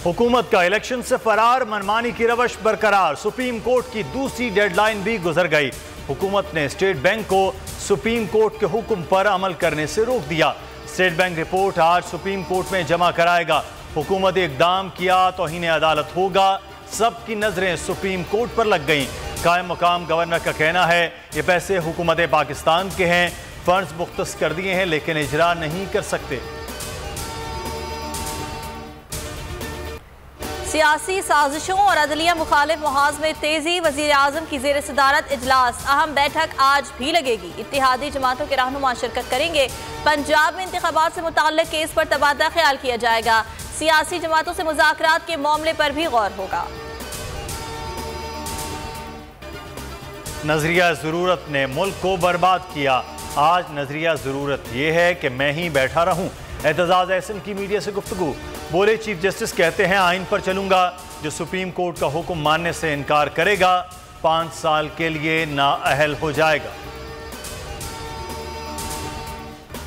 हुकूमत का इलेक्शन से फरार, मनमानी की रवश बरकरार। सुप्रीम कोर्ट की दूसरी डेडलाइन भी गुजर गई। हुकूमत ने स्टेट बैंक को सुप्रीम कोर्ट के हुक्म पर अमल करने से रोक दिया। स्टेट बैंक रिपोर्ट आज सुप्रीम कोर्ट में जमा कराएगा। हुकूमत इकदाम किया तौहीन अदालत होगा। सबकी नजरें सुप्रीम कोर्ट पर लग गईं। कायम मकाम गवर्नर का कहना है ये पैसे हुकूमत पाकिस्तान के हैं, फंड्स मुख्तस कर दिए हैं लेकिन इजरा नहीं कर सकते। सियासी साजिशों और अदलिया मुखालिफ मुहाज में तेजी। वजीर आजम की जेर सदारत इजलास। अहम बैठक आज भी लगेगी। इत्तेहादी जमातों के रहनुमा शिरकत करेंगे। पंजाब में इंतखाबात से मुताल्लिक केस पर तबादला ख्याल किया जाएगा। सियासी जमातों से मुज़ाकरात के मामले पर भी गौर होगा। नजरिया ज़रूरत ने मुल्क को बर्बाद किया। आज नजरिया ज़रूरत यह है कि मैं ही बैठा रहूं। एतजाज एहसन की मीडिया से गुफ्तगू। बोले चीफ जस्टिस कहते हैं आइन पर चलूंगा, जो सुप्रीम कोर्ट का हुक्म मानने से इनकार करेगा 5 साल के लिए नाअहल हो जाएगा।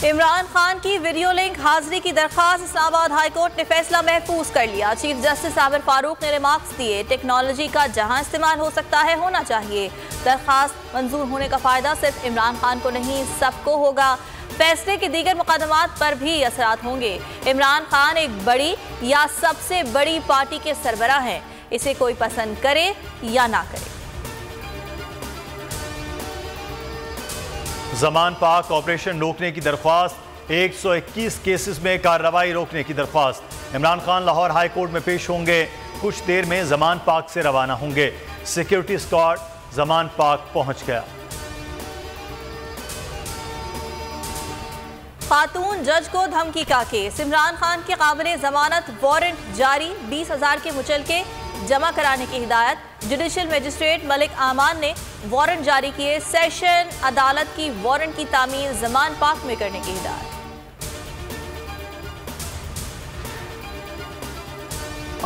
इमरान खान की वीडियो लिंक हाजिरी की दरखास्त। इस्लामाबाद हाई कोर्ट ने फैसला महफूज कर लिया। चीफ जस्टिस आबिर फारूक ने रिमार्क्स दिए, टेक्नोलॉजी का जहां इस्तेमाल हो सकता है होना चाहिए। दरखास्त मंजूर होने का फायदा सिर्फ इमरान खान को नहीं सबको होगा। फैसले के दीगर मुकदमात पर भी असरात होंगे। इमरान खान एक बड़ी या सबसे बड़ी पार्टी के सरबराह हैं, इसे कोई पसंद करे या ना करे। जमान पाक ऑपरेशन रोकने की दरख्वास्त। 121 केसेस में कार्रवाई रोकने की दरख्वास्त। इमरान खान लाहौर हाई कोर्ट में पेश होंगे। कुछ देर में जमान पाक से रवाना होंगे। सिक्योरिटी स्क्वाड जमान पाक पहुंच गया। खातून जज को धमकी का केस। इमरान खान के काबिल जमानत वारंट जारी। 20,000 के मुचलके जमा कराने की हिदायत। जुडिशल मजिस्ट्रेट मलिक आमान ने वारंट जारी किए। सेशन अदालत की वारंट की तामील जमान पाक में करने की हिदायत।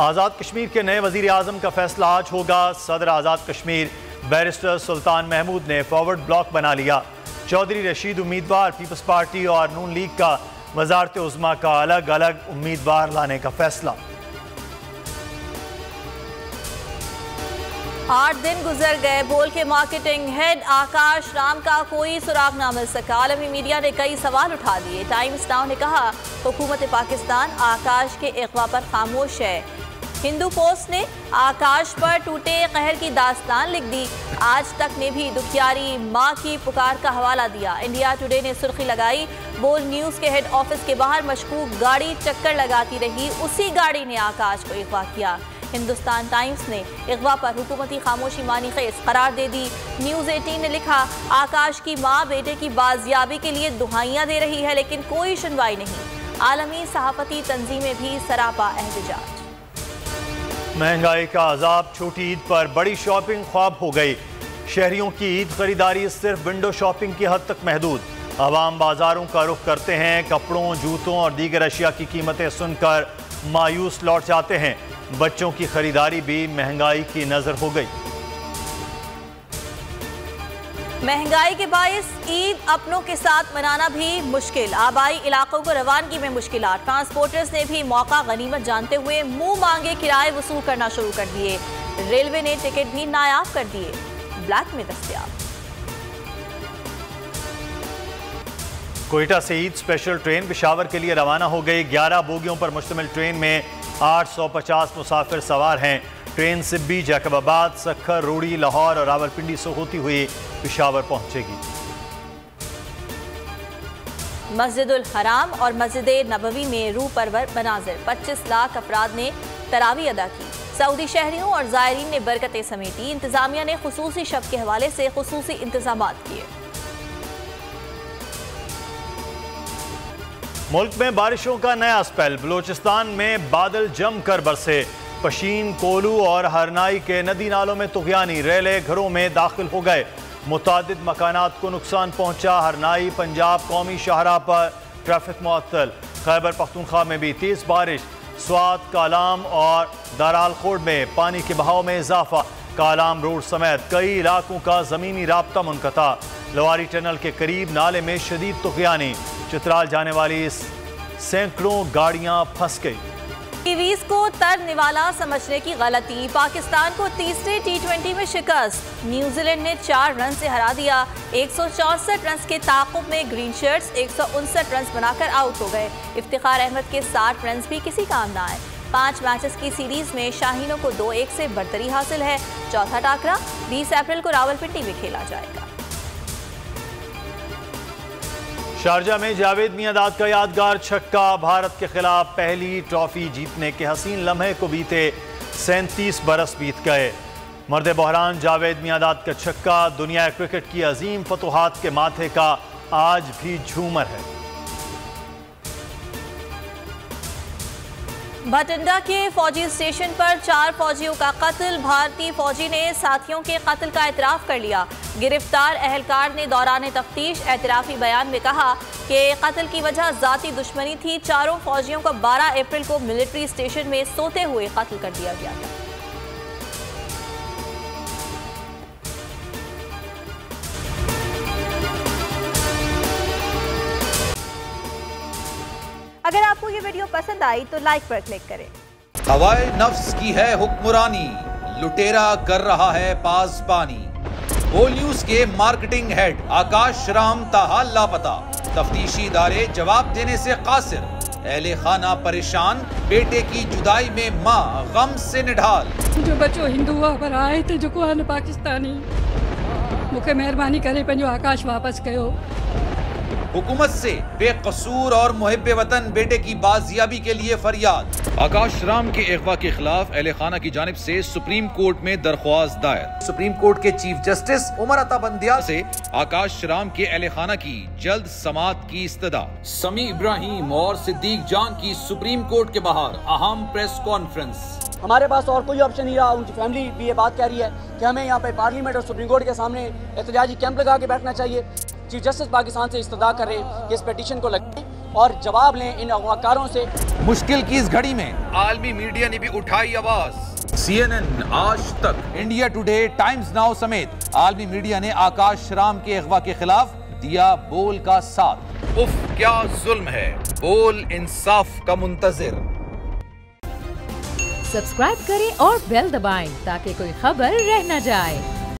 आज़ाद कश्मीर के नए वजीर आजम का फैसला आज होगा। सदर आज़ाद कश्मीर बैरिस्टर सुल्तान महमूद ने फॉरवर्ड ब्लॉक बना लिया। चौधरी रशीद उम्मीदवार, पीपल्स पार्टी और नून लीग का वजारत उज़्मा का अलग अलग उम्मीदवार लाने का फैसला। 8 दिन गुजर गए। बोल के मार्केटिंग हेड आकाश राम का कोई सुराग ना मिल सका। आलमी मीडिया ने कई सवाल उठा दिए। टाइम्स नाउ ने कहा हुकूमत पाकिस्तान आकाश के इग़वा पर खामोश है। हिंदू पोस्ट ने आकाश पर टूटे कहर की दास्तान लिख दी। आज तक ने भी दुखियारी माँ की पुकार का हवाला दिया। इंडिया टुडे ने सुर्खी लगाई, बोल न्यूज़ के हेड ऑफिस के बाहर मशकूक गाड़ी चक्कर लगाती रही, उसी गाड़ी ने आकाश को इग़वा किया। हिंदुस्तान टाइम्स ने इग़वा पर हुकूमती खामोशी मानी खेज करार दे दी। न्यूज़ 18 ने लिखा आकाश की माँ बेटे की बाजियाबी के लिए दुहाइयाँ दे रही है लेकिन कोई सुनवाई नहीं। आलमी सहाफ़ती तंजीमें भी सरापा एहतजाज। महंगाई का अजाब। छोटी ईद पर बड़ी शॉपिंग ख्वाब हो गई। शहरियों की ईद खरीदारी सिर्फ विंडो शॉपिंग की हद तक महदूद। आवाम बाजारों का रुख करते हैं। कपड़ों, जूतों और दीगर अशिया की कीमतें सुनकर मायूस लौट जाते हैं। बच्चों की खरीदारी भी महंगाई की नजर हो गई। महंगाई के बायस ईद अपनों के साथ मनाना भी मुश्किल। आबाई इलाकों को रवानगी में मुश्किलात। ट्रांसपोर्टर्स ने भी मौका गनीमत जानते हुए मुंह मांगे किराए वसूल करना शुरू कर दिए। रेलवे ने टिकट भी नायाब कर दिए, ब्लैक में दस्तयाब। कोयटा से ईद स्पेशल ट्रेन पेशावर के लिए रवाना हो गई। 11 बोगियों पर मुश्तमिल ट्रेन में 850 मुसाफिर सवार हैं। ट्रेन सिब्बी, जैकबाबाद, सक्खर, रूड़ी, लाहौर और रावलपिंडी से होती हुई पेशावर पहुंचेगी। मस्जिदुल हराम और मस्जिद नबवी में रूह परवर मनाजिर। 25 लाख अफराद ने तरावी अदा की। सऊदी शहरियों और ज़ायरीन ने बरकतें समेटी। इंतजामिया ने खुसूसी शब के हवाले से खुसूसी इंतजामात किए। मुल्क में बारिशों का नया स्पेल। बलूचिस्तान में बादल जमकर बरसे। पशीन, कोलू और हरनाई के नदी नालों में तुग़यानी। रेले घरों में दाखिल हो गए। मुतादिद मकानात को नुकसान पहुंचा। हरनाई पंजाब कौमी शाहराह पर ट्रैफिक मुअत्तल। खैबर पख्तूनख्वा में भी तेज बारिश। स्वात, कालाम और दाराल खोड़ में पानी के बहाव में इजाफा। कालाम रोड समेत कई इलाकों का ज़मीनी राब्ता मुनक़ता। लवारी टनल के करीब नाले में शदीद तुग़यानी। चित्राल जाने वाली सैकड़ों गाड़ियां फंस गई। कीवीज को तरनिवाला समझने की गलती, पाकिस्तान को तीसरे T20 में शिकस्त। न्यूजीलैंड ने 4 रन से हरा दिया। 164 रन के ताक़ुब में ग्रीन शर्ट्स 159 रन बनाकर आउट हो गए। इफ्तिखार अहमद के 60 रन भी किसी काम ना आए। 5 मैचेस की सीरीज में शाहीनों को 2-1 से बढ़तरी हासिल है। चौथा टाकरा 20 अप्रैल को रावलपिंडी में खेला जाएगा। शारजा में जावेद मियांदाद का यादगार छक्का, भारत के खिलाफ पहली ट्रॉफी जीतने के हसीन लम्हे को बीते 37 बरस बीत गए। मर्द बहरान जावेद मियांदाद का छक्का दुनिया क्रिकेट की अजीम फतुहात के माथे का आज भी झूमर है। भटिंडा के फौजी स्टेशन पर 4 फौजियों का कत्ल, भारतीय फौजी ने साथियों के कत्ल का एतराफ़ कर लिया। गिरफ्तार अहलकार ने दौरान तफ्तीश एतराफ़ी बयान में कहा कि कत्ल की वजह ज़ाती दुश्मनी थी। चारों फौजियों को 12 अप्रैल को मिलिट्री स्टेशन में सोते हुए कत्ल कर दिया गया था। अगर आपको ये वीडियो पसंद आई तो लाइक पर क्लिक करें। हवाए नफ्स की है हुक्मरानी, लुटेरा कर रहा है पासबानी। बोल न्यूज के मार्केटिंग हेड आकाश राम ताहा लापता, तफ्तीशी इदारे जवाब देने से कासिर। अहले खाना परेशान, बेटे की जुदाई में माँ गम से निढाल। जो बच्चो हिंदू पर आए थे जो को पाकिस्तानी, मुझे मेहरबानी करे पंहिंजो आकाश वापस कयो। हुकूमत से बेकसूर और मुहिब्बे वतन बेटे की बाजियाबी के लिए फरियाद। आकाश राम के अगवा के खिलाफ अहले खाना की जानिब से सुप्रीम कोर्ट में दरख्वास्त दायर। सुप्रीम कोर्ट के चीफ जस्टिस उमर अता बंदियाल से आकाश राम के अहले खाना की जल्द समाअत की इस्तदा। समी इब्राहिम और सिद्दीक जान की सुप्रीम कोर्ट के बाहर अहम प्रेस कॉन्फ्रेंस। हमारे पास और कोई ऑप्शन नहीं रहा। उनकी फैमिली भी ये बात कह रही है कि हमें यहाँ पे पार्लियामेंट और सुप्रीम कोर्ट के सामने एहतजाजी कैंप लगा के बैठना चाहिए। चीफ जस्टिस पाकिस्तान से इस्तदा कर रहे हैं कि इस पिटीशन को लगाएं और जवाब लें इन अगवाकारों से। मुश्किल की इस घड़ी में आलमी मीडिया ने भी उठाई आवाज। CNN, आज तक, इंडिया टुडे, टाइम्स नाउ समेत आलमी मीडिया ने आकाश राम के अगवा के खिलाफ दिया बोल का साथ। उफ क्या जुल्म है, बोल इंसाफ का मुंतजिर। सब्सक्राइब करें और बेल दबाएं ताकि कोई खबर रह न जाए।